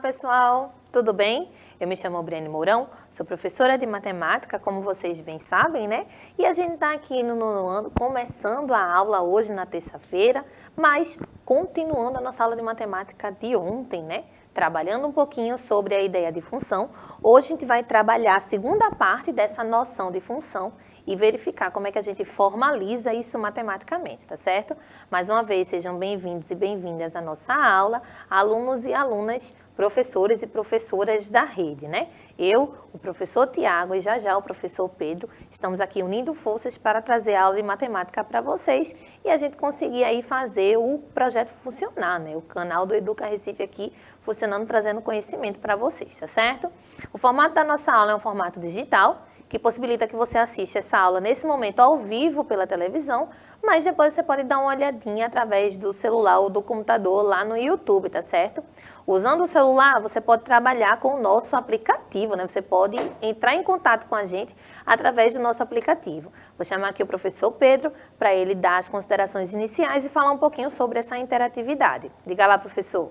pessoal, tudo bem? Eu me chamo Briane Mourão, sou professora de matemática, como vocês bem sabem, né? E a gente está aqui no nono ano, começando a aula hoje na terça-feira, mas continuando a nossa aula de matemática de ontem, né? Trabalhando um pouquinho sobre a ideia de função. Hoje a gente vai trabalhar a segunda parte dessa noção de função e verificar como é que a gente formaliza isso matematicamente, tá certo? Mais uma vez, sejam bem-vindos e bem-vindas à nossa aula, alunos e alunas, professores e professoras da rede, né? Eu, o professor Tiago e já o professor Pedro, estamos aqui unindo forças para trazer aula de matemática para vocês e a gente conseguir aí fazer o projeto funcionar, né? O canal do Educa Recife aqui funcionando, trazendo conhecimento para vocês, tá certo? O formato da nossa aula é um formato digital, que possibilita que você assista essa aula nesse momento ao vivo pela televisão, mas depois você pode dar uma olhadinha através do celular ou do computador lá no YouTube, tá certo? Usando o celular, você pode trabalhar com o nosso aplicativo, né? Você pode entrar em contato com a gente através do nosso aplicativo. Vou chamar aqui o professor Pedro para ele dar as considerações iniciais e falar um pouquinho sobre essa interatividade. Diga lá, professor.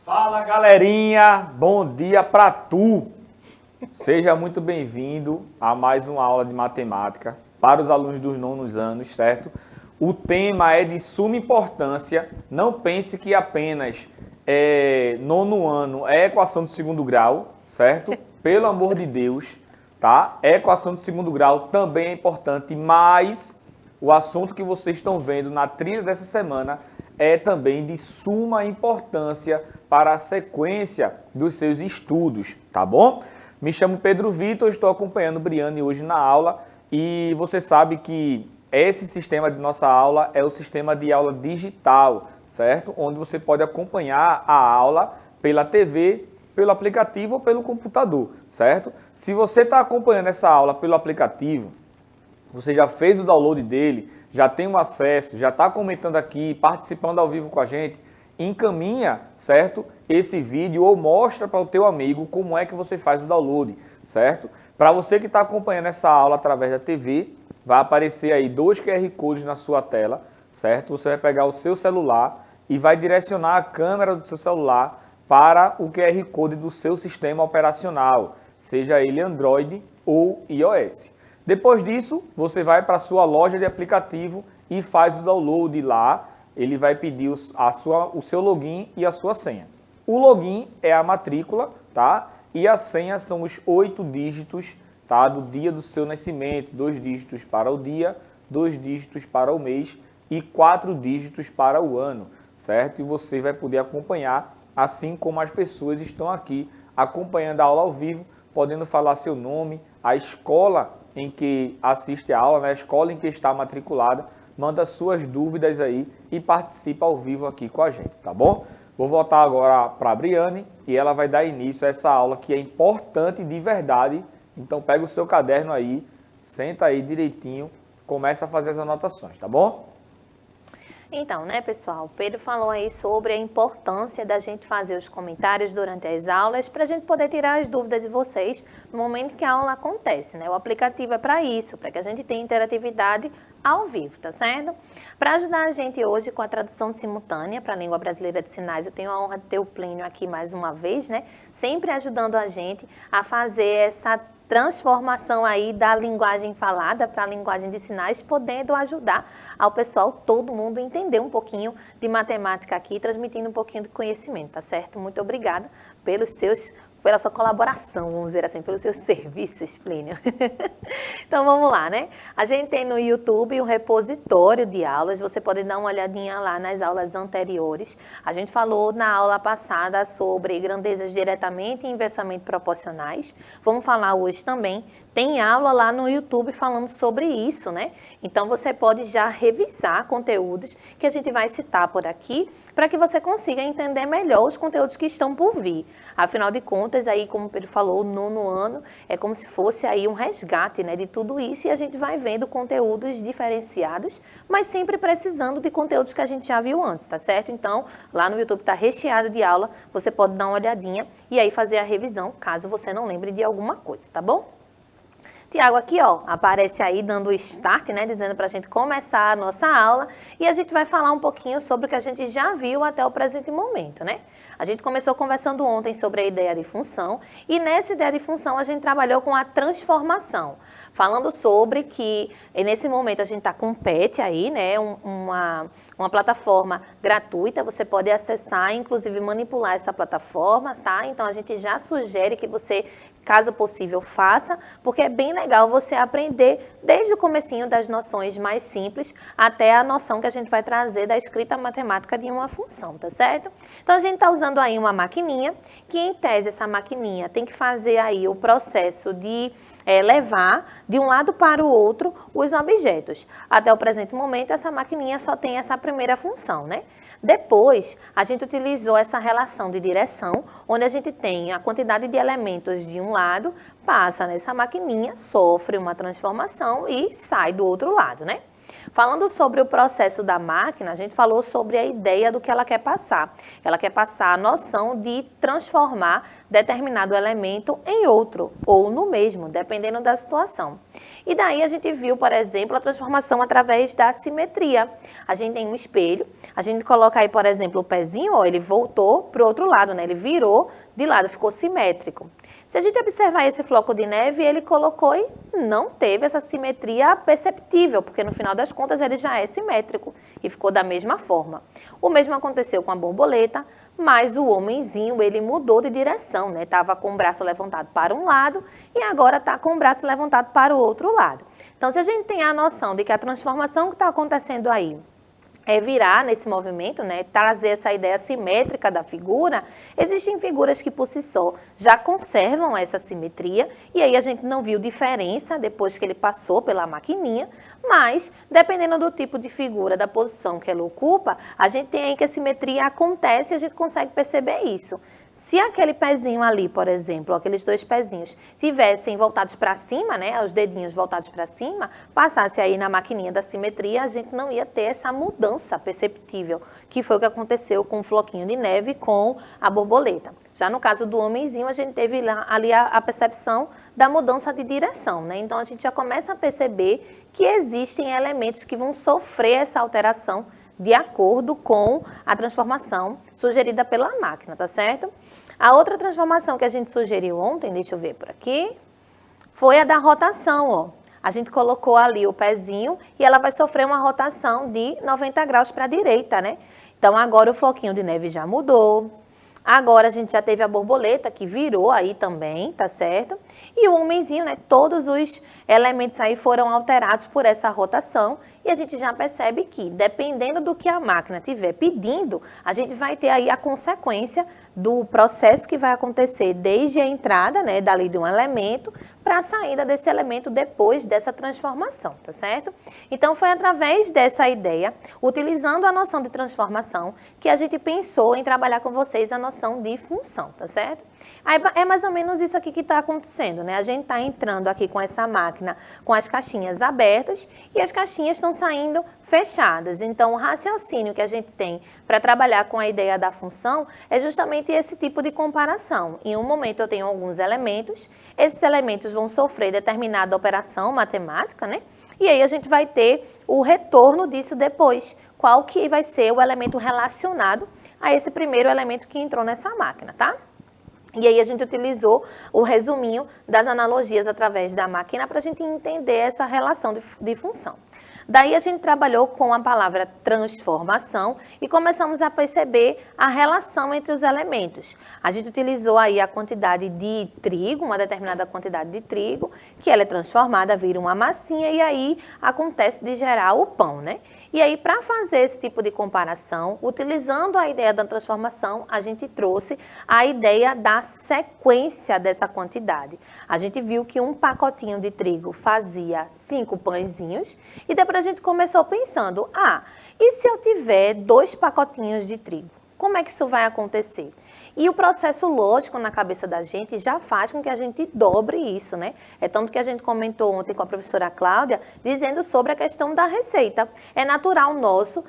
Fala, galerinha! Bom dia pra tu! Seja muito bem-vindo a mais uma aula de matemática para os alunos dos nonos anos, certo? O tema é de suma importância. Não pense que apenas nono ano é equação de segundo grau, certo? Pelo amor de Deus, tá? Equação de segundo grau também é importante, mas o assunto que vocês estão vendo na trilha dessa semana é também de suma importância para a sequência dos seus estudos, tá bom? Me chamo Pedro Vitor, estou acompanhando Briane hoje na aula e você sabe que esse sistema de nossa aula é o sistema de aula digital, certo? Onde você pode acompanhar a aula pela TV, pelo aplicativo ou pelo computador, certo? Se você está acompanhando essa aula pelo aplicativo, você já fez o download dele, já tem o acesso, já está comentando aqui, participando ao vivo com a gente, encaminha, certo? Esse vídeo ou mostra para o teu amigo como é que você faz o download, certo? Para você que está acompanhando essa aula através da TV, vai aparecer aí 2 QR Codes na sua tela, certo? Você vai pegar o seu celular e vai direcionar a câmera do seu celular para o QR Code do seu sistema operacional, seja ele Android ou iOS. Depois disso, você vai para a sua loja de aplicativo e faz o download lá. Ele vai pedir o seu login e a sua senha. O login é a matrícula, tá? E a senha são os 8 dígitos, tá? Do dia do seu nascimento, 2 dígitos para o dia, 2 dígitos para o mês e 4 dígitos para o ano, certo? E você vai poder acompanhar, assim como as pessoas estão aqui acompanhando a aula ao vivo, podendo falar seu nome, a escola em que assiste a aula, né? A escola em que está matriculada, manda suas dúvidas aí e participa ao vivo aqui com a gente, tá bom? Vou voltar agora para a Briane e ela vai dar início a essa aula que é importante de verdade. Então pega o seu caderno aí, senta aí direitinho, começa a fazer as anotações, tá bom? Então, né, pessoal, o Pedro falou aí sobre a importância da gente fazer os comentários durante as aulas para a gente poder tirar as dúvidas de vocês no momento que a aula acontece, né? O aplicativo é para isso, para que a gente tenha interatividade ao vivo, tá certo? Para ajudar a gente hoje com a tradução simultânea para a língua brasileira de sinais, eu tenho a honra de ter o Plínio aqui mais uma vez, né? Sempre ajudando a gente a fazer essa transformação aí da linguagem falada para a linguagem de sinais, podendo ajudar ao pessoal, todo mundo, entender um pouquinho de matemática aqui, transmitindo um pouquinho de conhecimento, tá certo? Muito obrigada pela sua colaboração, vamos dizer assim, pelos seus serviços, Plínio. Então, vamos lá, né? A gente tem no YouTube um repositório de aulas, você pode dar uma olhadinha lá nas aulas anteriores. A gente falou na aula passada sobre grandezas diretamente e inversamente proporcionais. Vamos falar hoje também. Tem aula lá no YouTube falando sobre isso, né? Então, você pode já revisar conteúdos que a gente vai citar por aqui, para que você consiga entender melhor os conteúdos que estão por vir. Afinal de contas, aí, como o Pedro falou, o nono ano é como se fosse aí um resgate, né, de tudo isso, e a gente vai vendo conteúdos diferenciados, mas sempre precisando de conteúdos que a gente já viu antes, tá certo? Então, lá no YouTube está recheado de aula, você pode dar uma olhadinha e aí fazer a revisão, caso você não lembre de alguma coisa, tá bom? Tiago aqui, ó, aparece aí dando o start, né, dizendo para a gente começar a nossa aula e a gente vai falar um pouquinho sobre o que a gente já viu até o presente momento, né? A gente começou conversando ontem sobre a ideia de função e nessa ideia de função a gente trabalhou com a transformação, falando sobre que nesse momento a gente está com o PET aí, né, uma plataforma gratuita, você pode acessar, inclusive manipular essa plataforma, tá? Então a gente já sugere que você, caso possível, faça, porque é bem legal você aprender desde o comecinho das noções mais simples até a noção que a gente vai trazer da escrita matemática de uma função, tá certo? Então a gente está usando aí uma maquininha, que em tese essa maquininha tem que fazer aí o processo de levar de um lado para o outro os objetos. Até o presente momento essa maquininha só tem essa primeira função, né? Depois, a gente utilizou essa relação de direção, onde a gente tem a quantidade de elementos de um lado, passa nessa maquininha, sofre uma transformação e sai do outro lado, né? Falando sobre o processo da máquina, a gente falou sobre a ideia do que ela quer passar. Ela quer passar a noção de transformar determinado elemento em outro, ou no mesmo, dependendo da situação. E daí a gente viu, por exemplo, a transformação através da simetria. A gente tem um espelho, a gente coloca aí, por exemplo, o pezinho, ó, ele voltou para o outro lado, né? Ele virou de lado, ficou simétrico. Se a gente observar esse floco de neve, ele colocou e não teve essa simetria perceptível, porque no final das contas ele já é simétrico e ficou da mesma forma. O mesmo aconteceu com a borboleta, mas o homenzinho ele mudou de direção, né? Estava com o braço levantado para um lado e agora está com o braço levantado para o outro lado. Então, se a gente tem a noção de que a transformação que está acontecendo aí é virar nesse movimento, né, trazer essa ideia simétrica da figura, existem figuras que por si só já conservam essa simetria e aí a gente não viu diferença depois que ele passou pela maquininha, mas dependendo do tipo de figura, da posição que ela ocupa, a gente tem aí que a simetria acontece e a gente consegue perceber isso. Se aquele pezinho ali, por exemplo, aqueles dois pezinhos, tivessem voltados para cima, né, os dedinhos voltados para cima, passasse aí na maquininha da simetria, a gente não ia ter essa mudança perceptível, que foi o que aconteceu com o floquinho de neve com a borboleta. Já no caso do homenzinho, a gente teve ali a percepção da mudança de direção, né? Então, a gente já começa a perceber que existem elementos que vão sofrer essa alteração de acordo com a transformação sugerida pela máquina, tá certo? A outra transformação que a gente sugeriu ontem, deixa eu ver por aqui, foi a da rotação, ó. A gente colocou ali o pezinho e ela vai sofrer uma rotação de 90 graus para a direita, né? Então, agora o floquinho de neve já mudou. Agora a gente já teve a borboleta que virou aí também, tá certo? E o homenzinho, né? Todos os elementos aí foram alterados por essa rotação e a gente já percebe que, dependendo do que a máquina estiver pedindo, a gente vai ter aí a consequência do processo que vai acontecer desde a entrada, né, dali de um elemento para a saída desse elemento depois dessa transformação, tá certo? Então, foi através dessa ideia, utilizando a noção de transformação, que a gente pensou em trabalhar com vocês a noção de função, tá certo? Aí, é mais ou menos isso aqui que está acontecendo, né? A gente está entrando aqui com essa máquina com as caixinhas abertas e as caixinhas estão saindo fechadas. Então, o raciocínio que a gente tem para trabalhar com a ideia da função é justamente esse tipo de comparação. Em um momento eu tenho alguns elementos, esses elementos vão sofrer determinada operação matemática, né? E aí a gente vai ter o retorno disso depois. Qual que vai ser o elemento relacionado a esse primeiro elemento que entrou nessa máquina, tá? E aí a gente utilizou o resuminho das analogias através da máquina para a gente entender essa relação de função. Daí a gente trabalhou com a palavra transformação e começamos a perceber a relação entre os elementos. A gente utilizou aí a quantidade de trigo, uma determinada quantidade de trigo, que ela é transformada, vira uma massinha e aí acontece de gerar o pão, né? E aí, para fazer esse tipo de comparação, utilizando a ideia da transformação, a gente trouxe a ideia da sequência dessa quantidade. A gente viu que um pacotinho de trigo fazia 5 pãezinhos e depois a gente começou pensando, e se eu tiver 2 pacotinhos de trigo? Como é que isso vai acontecer? E o processo lógico na cabeça da gente já faz com que a gente dobre isso, né? É tanto que a gente comentou ontem com a professora Cláudia, dizendo sobre a questão da receita. É natural nosso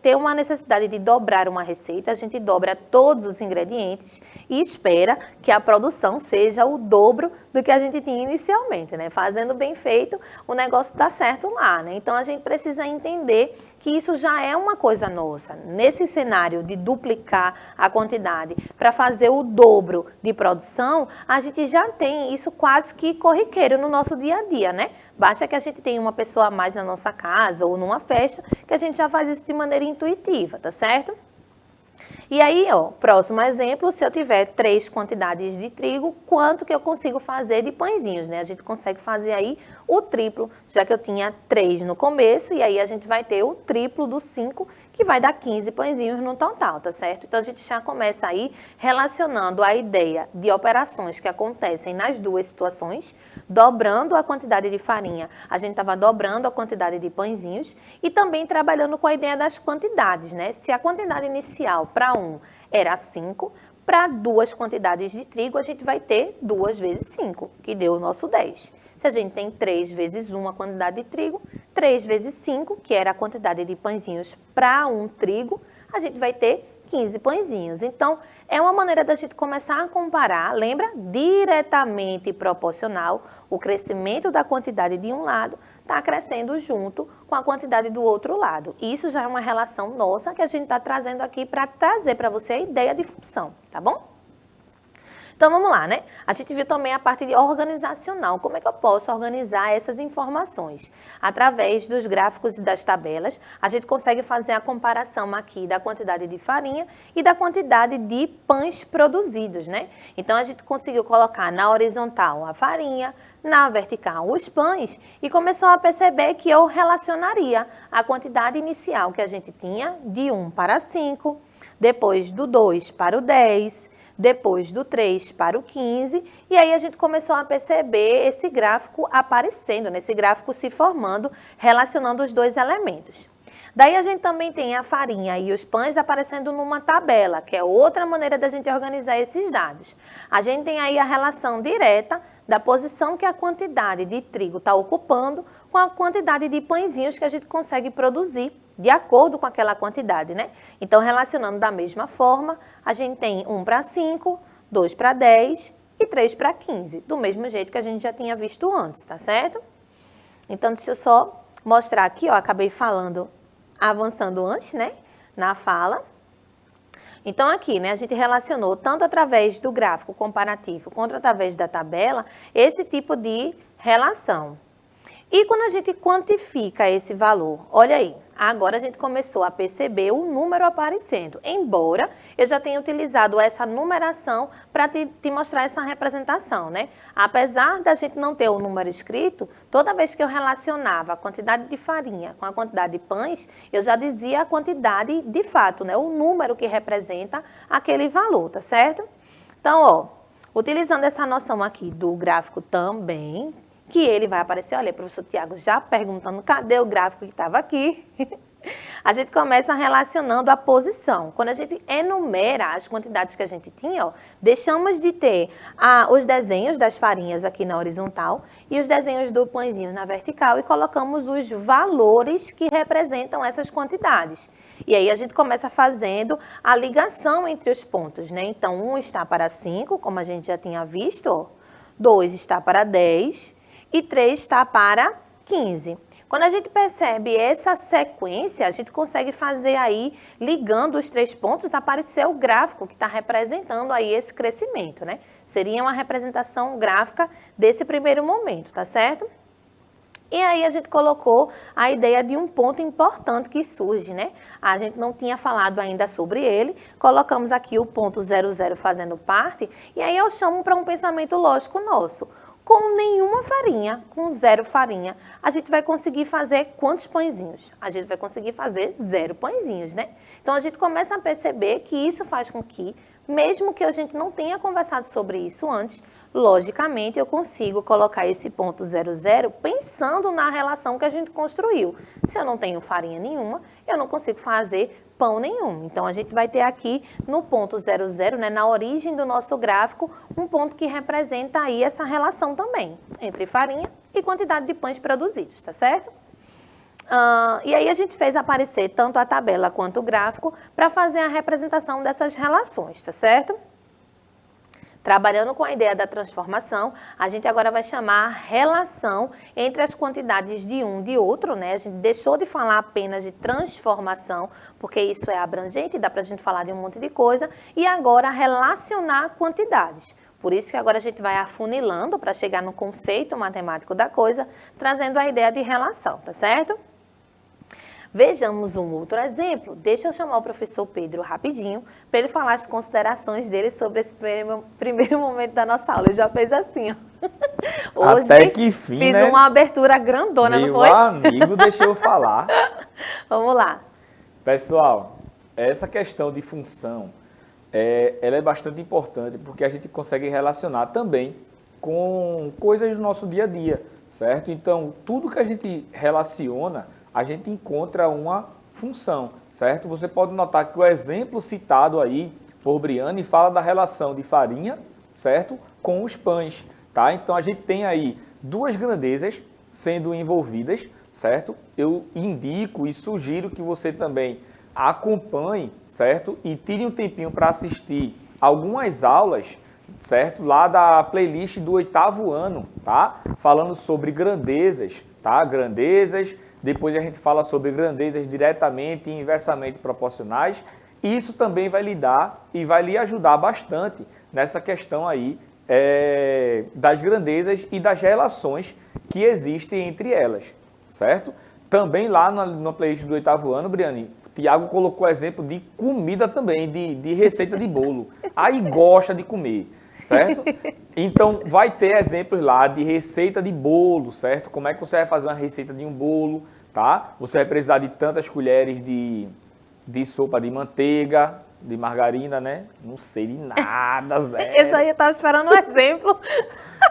ter uma necessidade de dobrar uma receita, a gente dobra todos os ingredientes e espera que a produção seja o dobro do que a gente tinha inicialmente, né? Fazendo bem feito, o negócio dá certo lá, né? Então, a gente precisa entender que isso já é uma coisa nossa. Nesse cenário de duplicar a quantidade para fazer o dobro de produção, a gente já tem isso quase que corriqueiro no nosso dia a dia, né? Basta que a gente tenha uma pessoa a mais na nossa casa ou numa festa, que a gente já faz isso de maneira intuitiva, tá certo? E aí, ó, próximo exemplo, se eu tiver 3 quantidades de trigo, quanto que eu consigo fazer de pãezinhos, né? A gente consegue fazer aí o triplo, já que eu tinha 3 no começo, e aí a gente vai ter o triplo do 5, que vai dar 15 pãezinhos no total, tá certo? Então, a gente já começa aí relacionando a ideia de operações que acontecem nas duas situações, dobrando a quantidade de farinha, a gente estava dobrando a quantidade de pãezinhos, e também trabalhando com a ideia das quantidades, né? Se a quantidade inicial para um era 5, para 2 quantidades de trigo, a gente vai ter 2 vezes 5, que deu o nosso 10. Se a gente tem 3 vezes 1 a quantidade de trigo, 3 vezes 5, que era a quantidade de pãezinhos para um trigo, a gente vai ter 15 pãezinhos. Então, é uma maneira da gente começar a comparar, lembra? Diretamente proporcional, o crescimento da quantidade de um lado está crescendo junto com a quantidade do outro lado. Isso já é uma relação nossa que a gente está trazendo aqui para trazer para você a ideia de função, tá bom? Então, vamos lá, né? A gente viu também a parte de organizacional. Como é que eu posso organizar essas informações? Através dos gráficos e das tabelas, a gente consegue fazer a comparação aqui da quantidade de farinha e da quantidade de pães produzidos, né? Então, a gente conseguiu colocar na horizontal a farinha, na vertical os pães e começou a perceber que eu relacionaria a quantidade inicial que a gente tinha de 1 para 5, depois do 2 para o 10, depois do 3 para o 15, e aí a gente começou a perceber esse gráfico aparecendo, esse gráfico se formando, relacionando os dois elementos. Daí a gente também tem a farinha e os pães aparecendo numa tabela, que é outra maneira da gente organizar esses dados. A gente tem aí a relação direta da posição que a quantidade de trigo está ocupando com a quantidade de pãezinhos que a gente consegue produzir de acordo com aquela quantidade, né? Então, relacionando da mesma forma, a gente tem 1 para 5, 2 para 10 e 3 para 15, do mesmo jeito que a gente já tinha visto antes, tá certo? Então, deixa eu só mostrar aqui, ó, acabei falando, avançando antes, né, na fala. Então, aqui, né, a gente relacionou tanto através do gráfico comparativo quanto através da tabela esse tipo de relação. E quando a gente quantifica esse valor, olha aí, agora a gente começou a perceber o número aparecendo, embora eu já tenha utilizado essa numeração para te mostrar essa representação, né? Apesar da gente não ter o número escrito, toda vez que eu relacionava a quantidade de farinha com a quantidade de pães, eu já dizia a quantidade de fato, né? O número que representa aquele valor, tá certo? Então, ó, utilizando essa noção aqui do gráfico também, que ele vai aparecer, olha, professor Tiago já perguntando, cadê o gráfico que estava aqui? A gente começa relacionando a posição. Quando a gente enumera as quantidades que a gente tinha, ó, deixamos de ter os desenhos das farinhas aqui na horizontal e os desenhos do pãezinho na vertical e colocamos os valores que representam essas quantidades. E aí a gente começa fazendo a ligação entre os pontos, né? Então, 1 está para 5, como a gente já tinha visto, ó, 2 está para 10, e 3 está para 15. Quando a gente percebe essa sequência, a gente consegue fazer aí, ligando os 3 pontos, aparecer o gráfico que está representando aí esse crescimento, né? Seria uma representação gráfica desse primeiro momento, tá certo? E aí a gente colocou a ideia de um ponto importante que surge, né? A gente não tinha falado ainda sobre ele, colocamos aqui o ponto 00 fazendo parte, e aí eu chamo para um pensamento lógico nosso. Com nenhuma farinha, com 0 farinha, a gente vai conseguir fazer quantos pãezinhos? A gente vai conseguir fazer 0 pãezinhos, né? Então, a gente começa a perceber que isso faz com que, mesmo que a gente não tenha conversado sobre isso antes, logicamente eu consigo colocar esse ponto 00 pensando na relação que a gente construiu. Se eu não tenho farinha nenhuma, eu não consigo fazer pão nenhum. Então, a gente vai ter aqui no ponto 00, né, na origem do nosso gráfico, um ponto que representa aí essa relação também, entre farinha e quantidade de pães produzidos, tá certo? E aí a gente fez aparecer tanto a tabela quanto o gráfico para fazer a representação dessas relações, tá certo? Trabalhando com a ideia da transformação, a gente agora vai chamar a relação entre as quantidades de um e de outro, né? A gente deixou de falar apenas de transformação, porque isso é abrangente, dá para a gente falar de um monte de coisa, e agora relacionar quantidades. Por isso que agora a gente vai afunilando para chegar no conceito matemático da coisa, trazendo a ideia de relação, tá certo? Vejamos um outro exemplo. Deixa eu chamar o professor Pedro rapidinho para ele falar as considerações dele sobre esse primeiro momento da nossa aula. Ele já fez assim, ó. Hoje até que fim, fiz né? uma abertura grandona, não foi? Meu amigo, deixa eu falar. Vamos lá. Pessoal, essa questão de função, ela é bastante importante porque a gente consegue relacionar também com coisas do nosso dia a dia, certo? Então, tudo que a gente relaciona, a gente encontra uma função, certo? Você pode notar que o exemplo citado aí por Briane fala da relação de farinha, certo? Com os pães, tá? Então, a gente tem aí duas grandezas sendo envolvidas, certo? Eu indico e sugiro que você também acompanhe, certo? E tire um tempinho para assistir algumas aulas, certo? Lá da playlist do 8º ano, tá? Falando sobre grandezas, tá? Grandezas. Depois a gente fala sobre grandezas diretamente e inversamente proporcionais. Isso também vai lhe dar e vai lhe ajudar bastante nessa questão aí das grandezas e das relações que existem entre elas, certo? Também lá na playlist do 8º ano, Briane, Tiago colocou exemplo de comida também, de receita de bolo. Aí gosta de comer, certo? Então, vai ter exemplos lá de receita de bolo, certo? Como é que você vai fazer uma receita de um bolo, tá? Você vai precisar de tantas colheres de sopa de manteiga, de margarina, né? Não sei de nada, Zé. Eu já estava esperando um exemplo.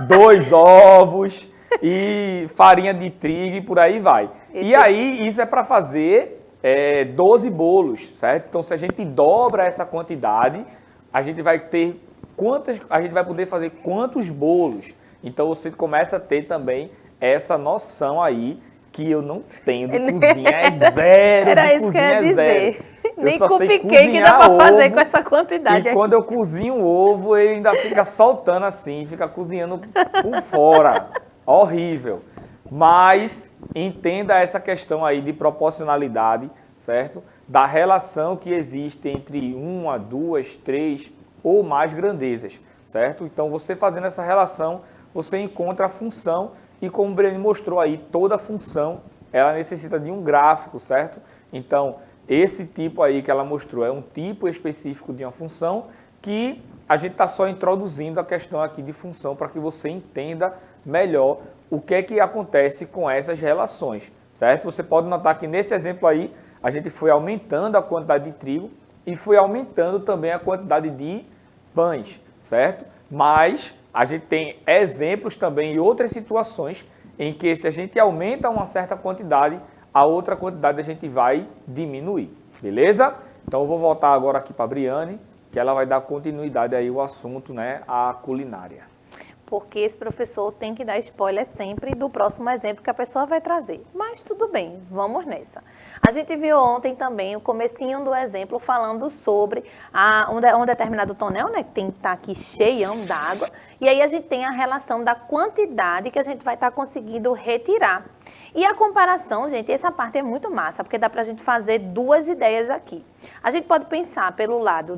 2 ovos e farinha de trigo e por aí vai. E aí, isso é para fazer 12 bolos, certo? Então, se a gente dobra essa quantidade, a gente vai ter a gente vai poder fazer quantos bolos. Então, você começa a ter também essa noção aí que eu não tenho de cozinha, é zero. Era de isso cozinha que eu ia dizer. zero. Nem só sei cupcake dá pra fazer com essa quantidade. E quando eu cozinho o ovo, ele ainda fica soltando assim, fica cozinhando por fora. Horrível. Mas entenda essa questão aí de proporcionalidade, certo? Da relação que existe entre 1, 2, 3 ou mais grandezas, certo? Então, você fazendo essa relação, você encontra a função e como o Breno mostrou aí, toda função, ela necessita de um gráfico, certo? Então, esse tipo aí que ela mostrou é um tipo específico de uma função que a gente está só introduzindo a questão aqui de função para que você entenda melhor o que é que acontece com essas relações, certo? Você pode notar que nesse exemplo aí, a gente foi aumentando a quantidade de trigo e foi aumentando também a quantidade de pães, certo? Mas a gente tem exemplos também em outras situações em que se a gente aumenta uma certa quantidade, a outra quantidade a gente vai diminuir, beleza? Então eu vou voltar agora aqui para a Briane, que ela vai dar continuidade aí ao assunto, né, a culinária. Porque esse professor tem que dar spoiler sempre do próximo exemplo que a pessoa vai trazer. Mas tudo bem, vamos nessa. A gente viu ontem também o comecinho do exemplo falando sobre um determinado tonel, né, que tem que estar aqui cheião d'água. E aí a gente tem a relação da quantidade que a gente vai estar conseguindo retirar. E a comparação, gente, essa parte é muito massa, porque dá pra gente fazer duas ideias aqui. A gente pode pensar pelo lado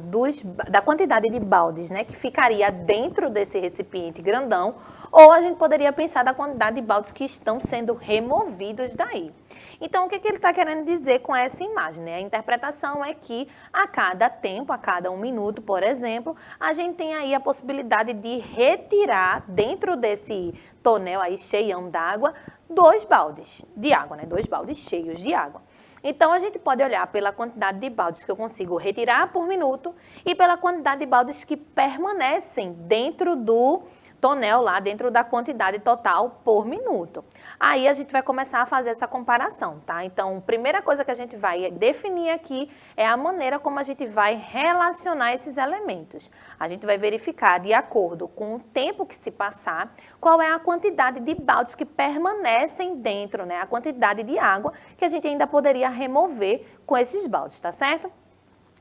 da quantidade de baldes, né, que ficaria dentro desse recipiente grandão, ou a gente poderia pensar da quantidade de baldes que estão sendo removidos daí. Então, o que ele está querendo dizer com essa imagem, né? A interpretação é que a cada tempo, a cada 1 minuto, por exemplo, a gente tem aí a possibilidade de retirar dentro desse tonel aí cheião d'água 2 baldes de água, né? 2 baldes cheios de água. Então, a gente pode olhar pela quantidade de baldes que eu consigo retirar por minuto e pela quantidade de baldes que permanecem dentro do tonel lá dentro da quantidade total por minuto. Aí a gente vai começar a fazer essa comparação, tá? Então, primeira coisa que a gente vai definir aqui é a maneira como a gente vai relacionar esses elementos. A gente vai verificar, de acordo com o tempo que se passar, qual é a quantidade de baldes que permanecem dentro, né? A quantidade de água que a gente ainda poderia remover com esses baldes, tá certo?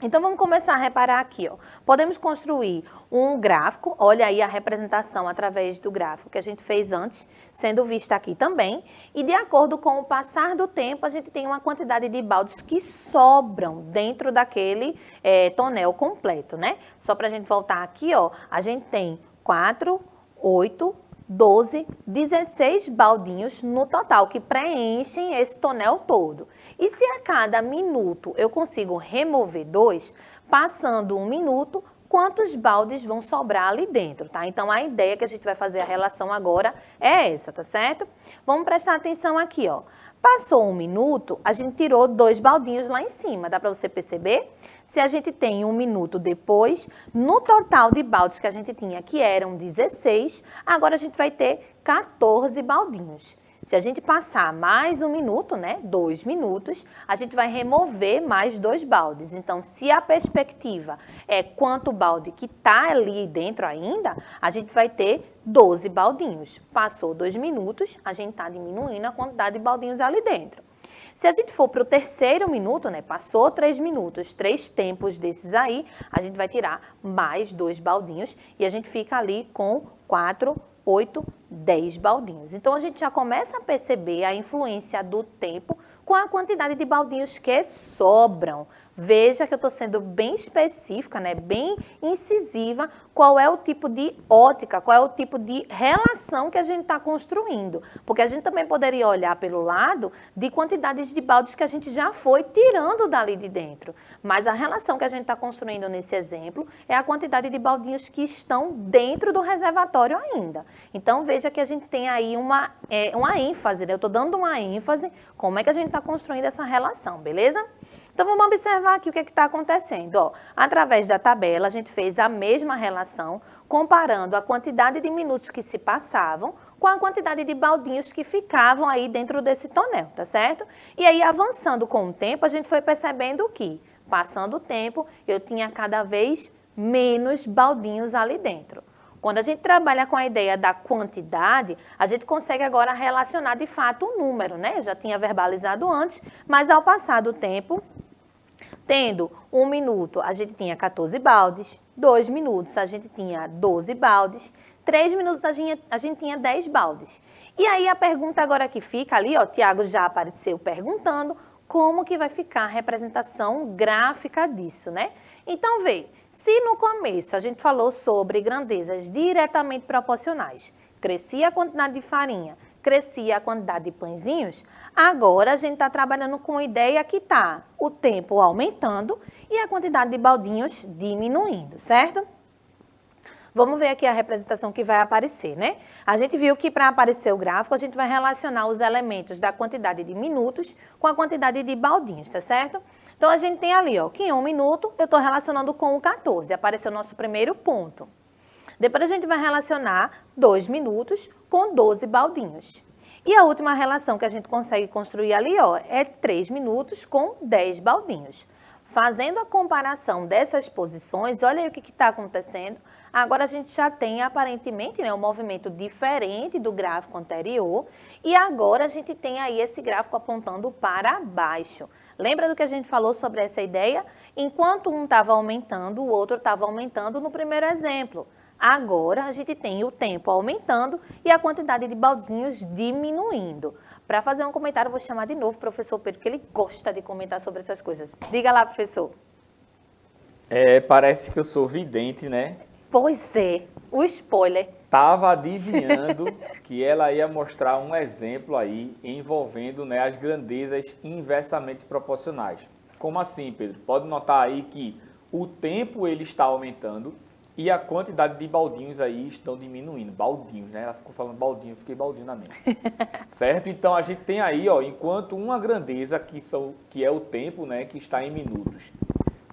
Então, vamos começar a reparar aqui, ó. Podemos construir um gráfico, olha aí a representação através do gráfico que a gente fez antes, sendo vista aqui também. E de acordo com o passar do tempo, a gente tem uma quantidade de baldes que sobram dentro daquele tonel completo, né? Só para a gente voltar aqui, ó, a gente tem 4, 8, 12, 16 baldinhos no total, que preenchem esse tonel todo. E se a cada minuto eu consigo remover 2, passando 1 minuto, quantos baldes vão sobrar ali dentro, tá? Então, a ideia que a gente vai fazer a relação agora é essa, tá certo? Vamos prestar atenção aqui, ó. Passou 1 minuto, a gente tirou 2 baldinhos lá em cima, dá para você perceber? Se a gente tem 1 minuto depois, no total de baldes que a gente tinha, que eram 16, agora a gente vai ter 14 baldinhos. Se a gente passar mais 1 minuto, né, 2 minutos, a gente vai remover mais 2 baldes. Então, se a perspectiva é quanto balde que está ali dentro ainda, a gente vai ter 12 baldinhos. Passou 2 minutos, a gente está diminuindo a quantidade de baldinhos ali dentro. Se a gente for para o terceiro minuto, né, passou 3 minutos, 3 tempos desses aí, a gente vai tirar mais 2 baldinhos e a gente fica ali com 4, 8, 10 baldinhos. Então, a gente já começa a perceber a influência do tempo com a quantidade de baldinhos que sobram. Veja que eu estou sendo bem específica, né? Bem incisiva, qual é o tipo de ótica, qual é o tipo de relação que a gente está construindo. Porque a gente também poderia olhar pelo lado de quantidades de baldes que a gente já foi tirando dali de dentro. Mas a relação que a gente está construindo nesse exemplo é a quantidade de baldinhos que estão dentro do reservatório ainda. Então, veja que a gente tem aí uma ênfase, né? Eu estou dando uma ênfase, como é que a gente está construindo essa relação, beleza? Então, vamos observar aqui o que está acontecendo. Ó, através da tabela, a gente fez a mesma relação, comparando a quantidade de minutos que se passavam com a quantidade de baldinhos que ficavam aí dentro desse tonel, tá certo? E aí, avançando com o tempo, a gente foi percebendo que, passando o tempo, eu tinha cada vez menos baldinhos ali dentro. Quando a gente trabalha com a ideia da quantidade, a gente consegue agora relacionar de fato o número, né? Eu já tinha verbalizado antes, mas ao passar do tempo, tendo 1 minuto, a gente tinha 14 baldes, 2 minutos, a gente tinha 12 baldes, 3 minutos, a gente tinha 10 baldes. E aí a pergunta agora que fica ali, ó, Tiago já apareceu perguntando, como que vai ficar a representação gráfica disso, né? Então, vê, se no começo a gente falou sobre grandezas diretamente proporcionais, crescia a quantidade de farinha, crescia a quantidade de pãezinhos, agora a gente está trabalhando com a ideia que está o tempo aumentando e a quantidade de baldinhos diminuindo, certo? Vamos ver aqui a representação que vai aparecer, né? A gente viu que para aparecer o gráfico, a gente vai relacionar os elementos da quantidade de minutos com a quantidade de baldinhos, tá certo? Então, a gente tem ali, ó, que em 1 minuto eu estou relacionando com o 14, apareceu o nosso primeiro ponto. Depois a gente vai relacionar 2 minutos com 12 baldinhos. E a última relação que a gente consegue construir ali, ó, é 3 minutos com 10 baldinhos. Fazendo a comparação dessas posições, olha aí o que está acontecendo. Agora a gente já tem aparentemente, né, um movimento diferente do gráfico anterior e agora a gente tem aí esse gráfico apontando para baixo. Lembra do que a gente falou sobre essa ideia? Enquanto um estava aumentando, o outro estava aumentando no primeiro exemplo. Agora a gente tem o tempo aumentando e a quantidade de baldinhos diminuindo. Para fazer um comentário, eu vou chamar de novo o professor Pedro, que ele gosta de comentar sobre essas coisas. Diga lá, professor. Parece que eu sou vidente, né? Pois é, o spoiler. Estava adivinhando que ela ia mostrar um exemplo aí envolvendo, né, as grandezas inversamente proporcionais. Como assim, Pedro? Pode notar aí que o tempo ele está aumentando e a quantidade de baldinhos aí estão diminuindo. Baldinhos, né? Ela ficou falando baldinho, eu fiquei baldinho na mente. Certo? Então, a gente tem aí, ó, enquanto uma grandeza que é o tempo, né, que está em minutos,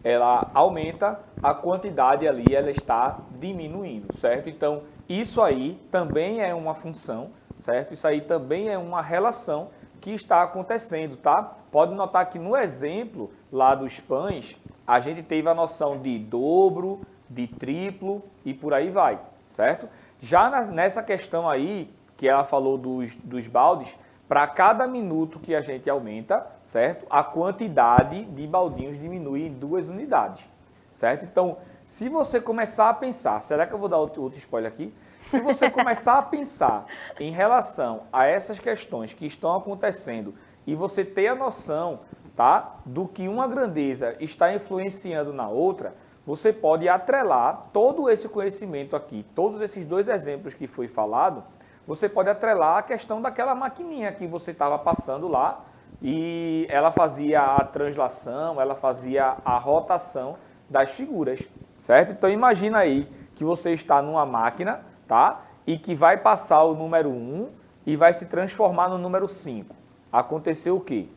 ela aumenta, a quantidade ali ela está diminuindo, certo? Então, isso aí também é uma função, certo? Isso aí também é uma relação que está acontecendo, tá? Pode notar que no exemplo lá dos pães, a gente teve a noção de dobro, de triplo e por aí vai, certo? Já nessa questão aí, que ela falou dos baldes, para cada minuto que a gente aumenta, certo? A quantidade de baldinhos diminui em 2 unidades, certo? Então, se você começar a pensar, será que eu vou dar outro spoiler aqui? Se você começar a pensar em relação a essas questões que estão acontecendo e você ter a noção, tá, do que uma grandeza está influenciando na outra, você pode atrelar todo esse conhecimento aqui, todos esses 2 exemplos que foi falado, você pode atrelar a questão daquela maquininha que você estava passando lá e ela fazia a translação, ela fazia a rotação das figuras, certo? Então imagina aí que você está numa máquina, tá? E que vai passar o número 1 e vai se transformar no número 5. Aconteceu o quê?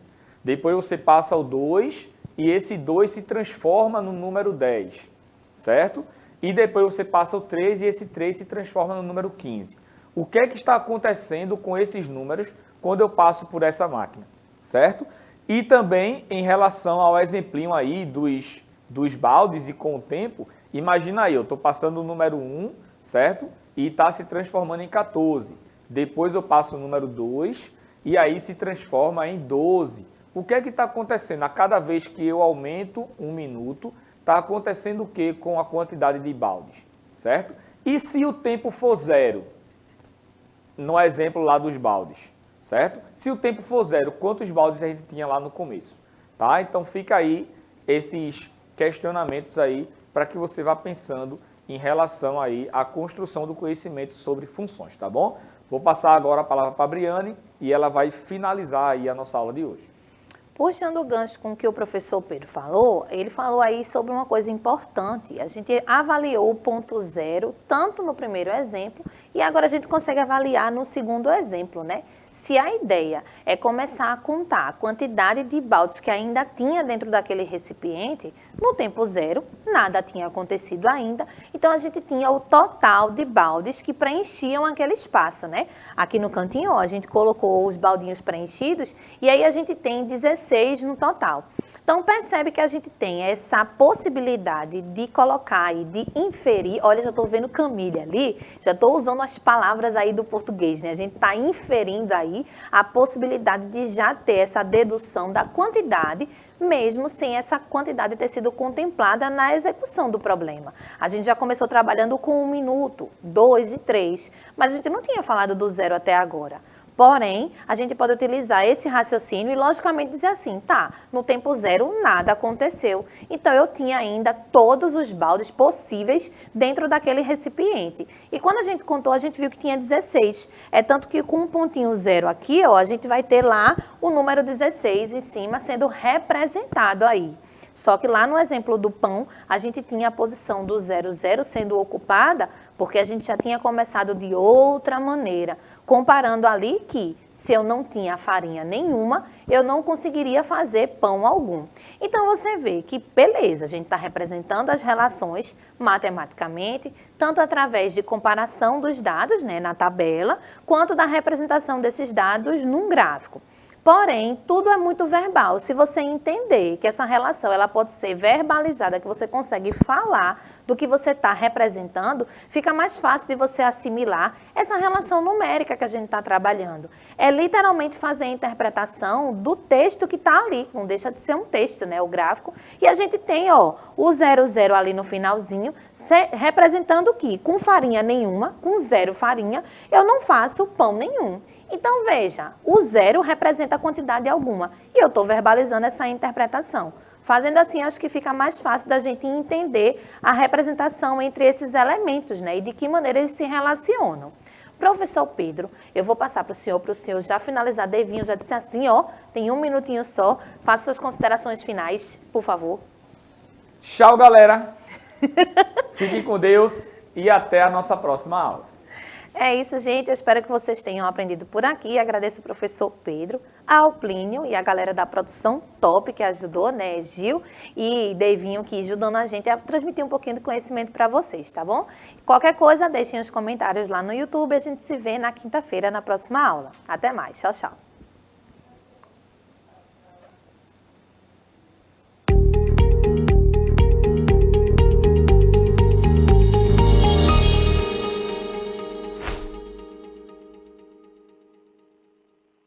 Depois você passa o 2 e esse 2 se transforma no número 10, certo? E depois você passa o 3 e esse 3 se transforma no número 15. O que é que está acontecendo com esses números quando eu passo por essa máquina, certo? E também em relação ao exemplinho aí dos baldes e com o tempo, imagina aí, eu estou passando o número 1, certo? E está se transformando em 14. Depois eu passo o número 2 e aí se transforma em 12. O que é que está acontecendo? A cada vez que eu aumento 1 minuto, está acontecendo o que com a quantidade de baldes, certo? E se o tempo for 0? No exemplo lá dos baldes, certo? Se o tempo for 0, quantos baldes a gente tinha lá no começo, tá? Então fica aí esses questionamentos aí para que você vá pensando em relação aí à construção do conhecimento sobre funções, tá bom? Vou passar agora a palavra para a Briane e ela vai finalizar aí a nossa aula de hoje. Puxando o gancho com o que o professor Pedro falou, ele falou aí sobre uma coisa importante. A gente avaliou o ponto 0, tanto no primeiro exemplo, e agora a gente consegue avaliar no segundo exemplo, né? Se a ideia é começar a contar a quantidade de baldes que ainda tinha dentro daquele recipiente, no tempo 0, nada tinha acontecido ainda, então a gente tinha o total de baldes que preenchiam aquele espaço, né? Aqui no cantinho, ó, a gente colocou os baldinhos preenchidos e aí a gente tem 16 no total. Então, percebe que a gente tem essa possibilidade de colocar e de inferir. Olha, já estou vendo Camille ali, já estou usando as palavras aí do português, né? A gente está inferindo aí a possibilidade de já ter essa dedução da quantidade, mesmo sem essa quantidade ter sido contemplada na execução do problema. A gente já começou trabalhando com 1 minuto, 2 e 3, mas a gente não tinha falado do 0 até agora. Porém, a gente pode utilizar esse raciocínio e, logicamente, dizer assim, tá, no tempo 0 nada aconteceu. Então, eu tinha ainda todos os baldes possíveis dentro daquele recipiente. E quando a gente contou, a gente viu que tinha 16. É tanto que com um pontinho 0 aqui, ó, a gente vai ter lá o número 16 em cima sendo representado aí. Só que lá no exemplo do pão, a gente tinha a posição do 00 sendo ocupada, porque a gente já tinha começado de outra maneira, comparando ali que, se eu não tinha farinha nenhuma, eu não conseguiria fazer pão algum. Então, você vê que, beleza, a gente está representando as relações matematicamente, tanto através de comparação dos dados, né, na tabela, quanto da representação desses dados num gráfico. Porém, tudo é muito verbal. Se você entender que essa relação ela pode ser verbalizada, que você consegue falar do que você está representando, fica mais fácil de você assimilar essa relação numérica que a gente está trabalhando. É literalmente fazer a interpretação do texto que está ali, não deixa de ser um texto, né, o gráfico. E a gente tem, ó, o 00 ali no finalzinho, representando que com farinha nenhuma, com 0 farinha, eu não faço pão nenhum. Então, veja, o 0 representa a quantidade alguma e eu estou verbalizando essa interpretação. Fazendo assim, acho que fica mais fácil da gente entender a representação entre esses elementos, né? E de que maneira eles se relacionam. Professor Pedro, eu vou passar para o senhor já finalizar. Devinho já disse assim, ó, tem 1 minutinho só. Faça suas considerações finais, por favor. Tchau, galera. Fiquem com Deus e até a nossa próxima aula. É isso, gente. Eu espero que vocês tenham aprendido por aqui. Agradeço ao professor Pedro, ao Plínio e a galera da produção top que ajudou, né? Gil e Devinho que ajudando a gente a transmitir um pouquinho de conhecimento para vocês, tá bom? Qualquer coisa, deixem os comentários lá no YouTube. A gente se vê na quinta-feira na próxima aula. Até mais. Tchau, tchau.